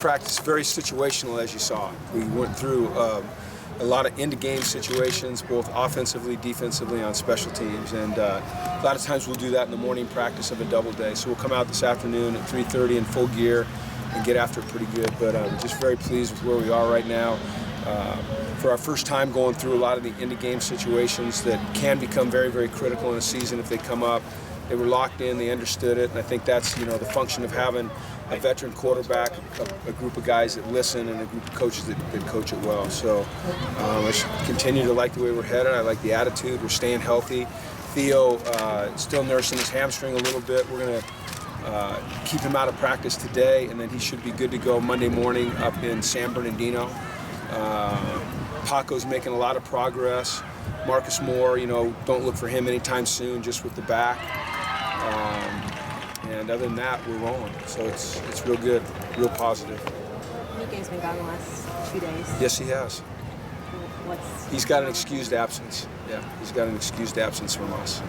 practice very situational, as you saw. We went through a lot of end-of-game situations, both offensively, defensively, on special teams, and a lot of times we'll do that in the morning practice of a double day. So we'll come out this afternoon at 3:30 in full gear and get after it pretty good. But I'm just very pleased with where we are right now. For our first time going through a lot of the end-of-game situations that can become very, very critical in a season if they come up. They were locked in, they understood it, and I think that's, the function of having a veteran quarterback, a group of guys that listen, and a group of coaches that coach it well. So I continue to like the way we're headed. I like the attitude. We're staying healthy. Theo still nursing his hamstring a little bit. We're going to keep him out of practice today, and then he should be good to go Monday morning up in San Bernardino. Paco's making a lot of progress. Marcus Moore, don't look for him anytime soon, just with the back. And other than that, we're rolling. So it's real good, real positive. Nike's been gone the last 2 days. Yes, he has. He's got an excused absence. Yeah, he's got an excused absence from us.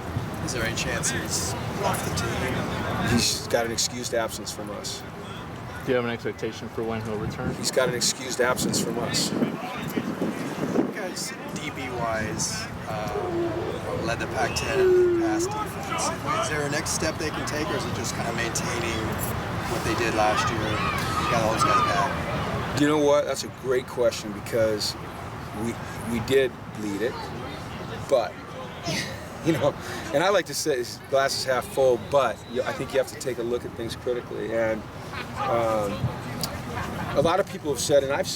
Is there any chance he's off the team? He's got an excused absence from us. Do you have an expectation for when he'll return? He's got an excused absence from us. You guys, DB-wise, led the Pac-10 in pass defense. Is there a next step they can take, or is it just kind of maintaining what they did last year? You got all those guys back. You know what? That's a great question, because we did lead it, but and I like to say glass is half full, but I think you have to take a look at things critically. And a lot of people have said, and I've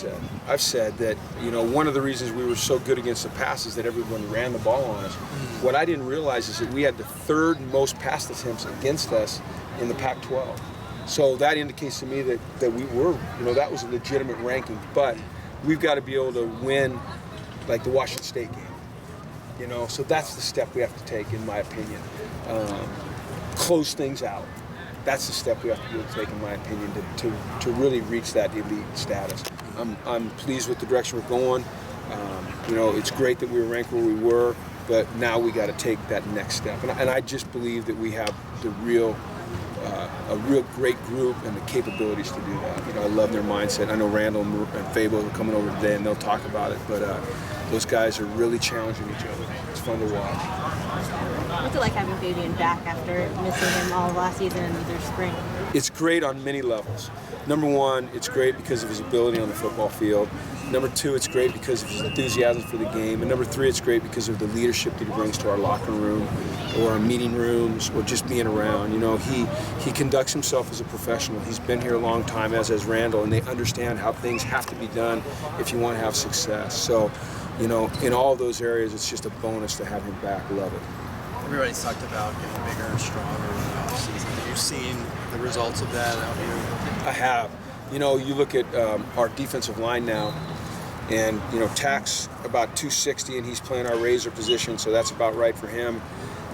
said that one of the reasons we were so good against the pass is that everyone ran the ball on us. What I didn't realize is that we had the third most pass attempts against us in the Pac-12. So that indicates to me that we were, that was a legitimate ranking. But we've got to be able to win, like the Washington State game. So that's the step we have to take, in my opinion. Close things out. That's the step we have to be able to take, in my opinion, to really reach that elite status. I'm pleased with the direction we're going. It's great that we were ranked where we were, but now we got to take that next step. And I just believe that we have a real great group and the capabilities to do that. I love their mindset. I know Randall and Fable are coming over today, and they'll talk about it. But those guys are really challenging each other. It's fun to watch. What's it like having Fabian back after missing him all of last season and their spring? It's great on many levels. Number one, it's great because of his ability on the football field. Number two, it's great because of his enthusiasm for the game. And number three, it's great because of the leadership that he brings to our locker room or our meeting rooms or just being around. He conducts himself as a professional. He's been here a long time, as has Randall, and they understand how things have to be done if you want to have success. So, in all those areas, it's just a bonus to have him back. Love it. Everybody's talked about getting bigger and stronger in the offseason. Have you seen the results of that out here? I have. You look at our defensive line now, and Tack's about 260, and he's playing our razor position, so that's about right for him.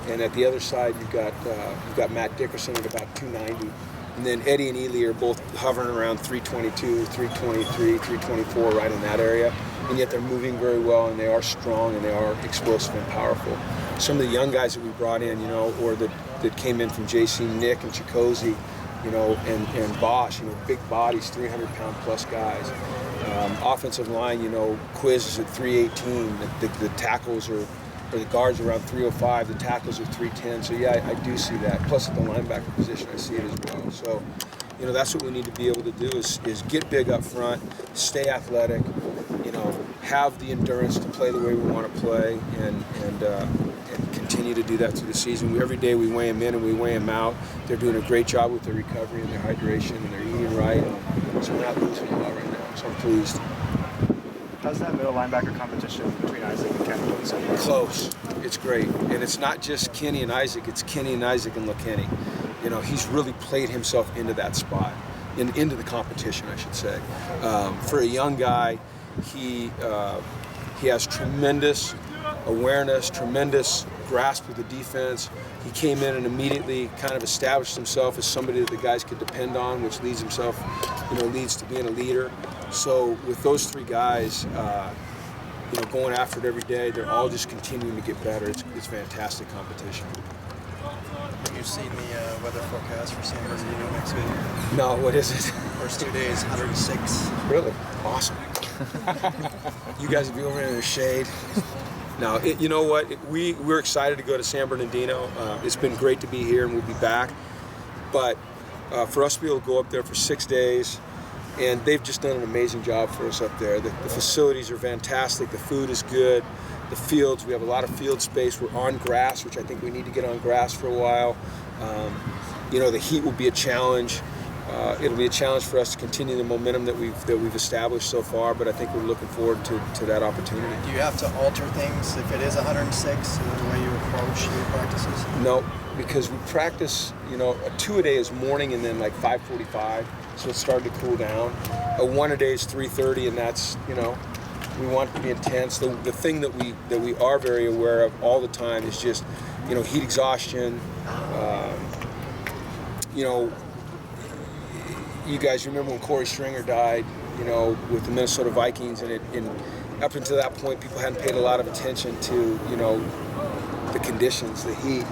And at the other side, you've got Matt Dickerson at about 290, and then Eddie and Ely are both hovering around 322, 323, 324, right in that area. And yet they're moving very well, and they are strong, and they are explosive and powerful. Some of the young guys that we brought in, or that came in from JC, Nick and Chicozy, and Bosch, big bodies, 300-pound plus guys. Offensive line, Quiz is at 318. The tackles or the guards are around 305. The tackles are 310. So yeah, I do see that. Plus at the linebacker position, I see it as well. So, that's what we need to be able to do is get big up front, stay athletic, have the endurance to play the way we want to play, and continue to do that through the season. Every day we weigh them in and we weigh them out. They're doing a great job with their recovery and their hydration, and they're eating right. So we're not losing a lot right now. So I'm pleased. How's that middle linebacker competition between Isaac and Kenny so far? Close. It's great. And it's not just Kenny and Isaac, it's Kenny and Isaac and LeKenny. He's really played himself into that spot, into the competition, I should say. For a young guy, he has tremendous awareness, tremendous grasp of the defense. He came in and immediately kind of established himself as somebody that the guys could depend on, which leads to being a leader. So with those three guys, going after it every day, they're all just continuing to get better. It's fantastic competition. You seen the weather forecast for San Bernardino next week? No, what is it? First 2 days, 106. Really? Awesome. You guys will be over in the shade. No, you know what? We're excited to go to San Bernardino. It's been great to be here, and we'll be back. But for us to be able to go up there for 6 days, and they've just done an amazing job for us up there. The facilities are fantastic. The food is good. The fields, we have a lot of field space. We're on grass, which I think we need to get on grass for a while. You know, the heat will be a challenge. It'll be a challenge for us to continue the momentum that we've established so far, but I think we're looking forward to that opportunity. Do you have to alter things if it is 106 in the way you approach your practices? No, because we practice, you know, a 2-a-day is morning and then like 5:45, so it's starting to cool down. A 1-a-day is 3:30, and that's, you know, we want it to be intense. The thing that we are very aware of all the time is just, you know, heat exhaustion. You know, you guys remember when Corey Stringer died, you know, with the Minnesota Vikings, and up until that point, people hadn't paid a lot of attention to, you know, the conditions, the heat.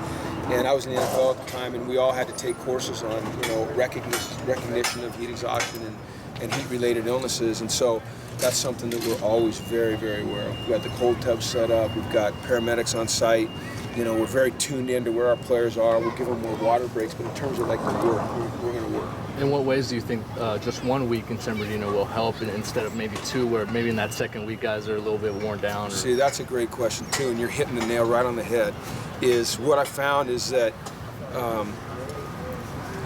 And I was in the NFL at the time, and we all had to take courses on, you know, recognition of heat exhaustion and heat-related illnesses. And so that's something that we're always very, very aware of. We've got the cold tub set up. We've got paramedics on site. You know, we're very tuned in to where our players are. We'll give them more water breaks, but in terms of like the work, we're going to work. In what ways do you think just 1 week in San Bernardino will help, instead of maybe 2, where maybe in that second week guys are a little bit worn down? See, that's a great question too, and you're hitting the nail right on the head. Is what I found is that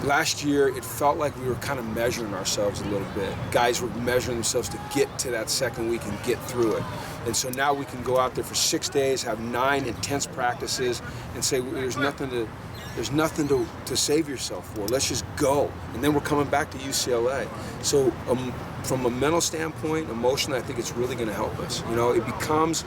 last year it felt like we were kind of measuring ourselves a little bit. Guys were measuring themselves to get to that second week and get through it. And so now we can go out there for 6 days, have 9 intense practices, and say there's nothing to save yourself for. Let's just go. And then we're coming back to UCLA. So from a mental standpoint, emotionally, I think it's really going to help us. You know, it becomes,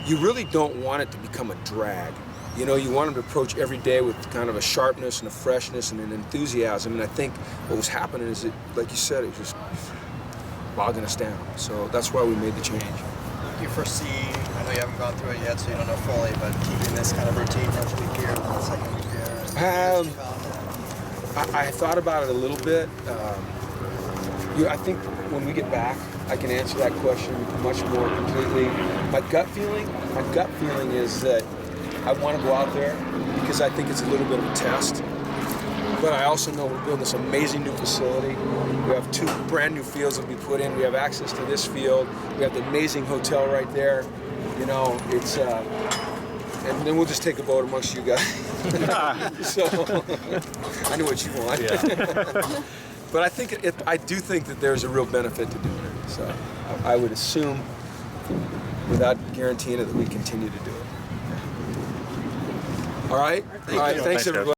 you really don't want it to become a drag. You know, you want them to approach every day with kind of a sharpness and a freshness and an enthusiasm. And I think what was happening is that, like you said, it was just bogging us down. So that's why we made the change. Do you foresee, I know you haven't gone through it yet, so you don't know fully, but keeping this kind of routine first week here, second week here? I thought about it a little bit. I think when we get back, I can answer that question much more completely. My gut feeling is that I want to go out there because I think it's a little bit of a test. But I also know we're building this amazing new facility. We have 2 brand new fields that we put in. We have access to this field. We have the amazing hotel right there. You know, it's, and then we'll just take a vote amongst you guys. So, I know what you want. Yeah. But I do think that there's a real benefit to doing it. So I would assume, without guaranteeing it, that we continue to do it. All right? All right, thanks everybody.